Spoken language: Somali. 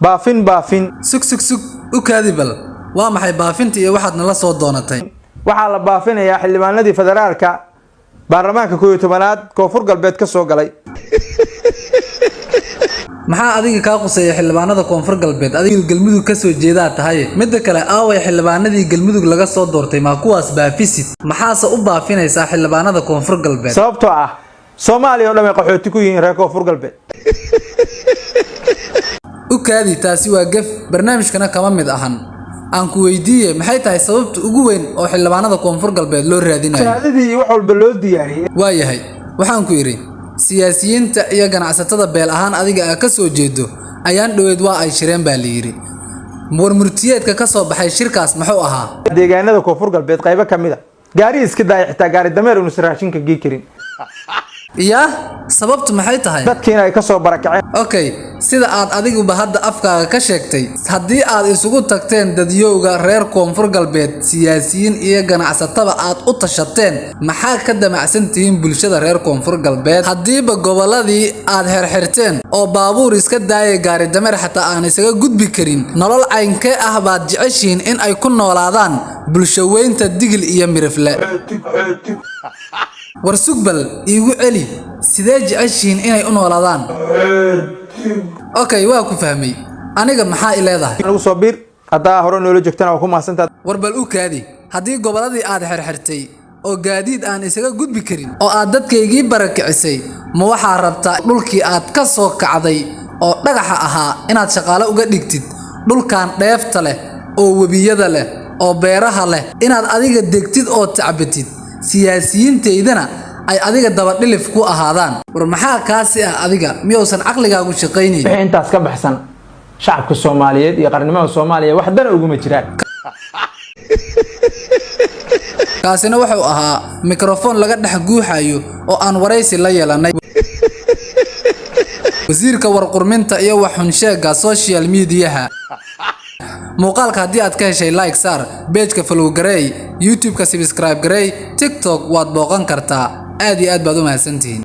baafin sug u kaadibal waa maxay baafinta iyo waxaad nala soo doonatay waxaa la baafinayaa xildhibaanadii federaalka baarlamaanka 11aad koonfur galbeed ka soo galay maxaa adiga ka qusay xildhibaanada koonfur galbeed adiga galmudug ka soo jeedaa tahay mid kale aaway xildhibaanadii galmudug laga soo doortay ma kuwaas baafisid maxaase u baafinaysaa xildhibaanada koonfur galbeed sababtoo ah Soomaaliya oo dhamay qaxooti ku yihiin reer koonfur galbeed u kaadi taasi waa gaf barnaamijkana kama mid ahan aan ku weydiiyay maxay tahay sababta ugu weyn oo xildhibaanada koonfur galbeed loo raadinayo sanadii wax walba loo diyaariyay waayahay waxaan ku yiri siyaasiyiinta iyo ganacsatada beel ahaan adiga ka soo jeedo ayaan dhaweyd waa ay shireen baa la yiri murtiyeedka ka soo baxay shirkaas maxuu ahaa deegaanada koonfur galbeed qaybo kamid ah gaari iska daay xitaa gaari dameer uu raashinka gii karin ya sababtu maxay tahay dadkiina ay ka soo barakaceen okay sida aad adiguba hadda afkaaga ka sheegtay haddii aad isugu tagteen dadyowga reer koonfur galbeed siyaasiyiin iyo ganacsatada aad u tashateen maxaa ka damacsan tihiin bulshada reer koonfur galbeed haddiiba goboladii aad xirxirteen oo baabuur iska daayay gaari dameer xataa aan isaga gudbi karin nolol caynkee ah baad jeceshiin in ay ku noolaadaan bulsho weynta digil iyo mirifle warsugbal iigu celi sidee jeceshiin inay u noolaadaan okay waa ku fahmay aniga maxaa i leedahay lagu soo biir hadaa hore noola joogtana waa ku maasantaa warbal u kaadi haddii goboladii aad xirxirtay oo gaadiid aan isaga gudbi karin oo aad dadkaygii barakicisay ma waxaa rabtaa dhulkii aad ka soo kacday oo dhagaxa ahaa inaad shaqaale uga dhigtid dhulkan dheefta leh oo webiyada leh oo beeraha leh inaad adiga degtid oo tacbatid siyaasiyiinteydana ay adiga daba dhilif ku ahaadaan war maxaa kaasi ah adiga miyoosan aqligaagu shaqaynayn intaas ka baxsan shacabka Soomaaliyeed iyo qarnimada Soomaaliya wax dan ugu ma jiraan kaasina wuxuu ahaa mikrofon laga dhex guuxayo oo aan wareysi la yeelanay wasiirka warqurminta iyo waxun sheega social media muuqaalka haddii aad ka heshay like saar page-ka follow gareey YouTube-ka subscribe gareey TikTok waad booqan kartaa aad iyo aad baad u mahadsantihiin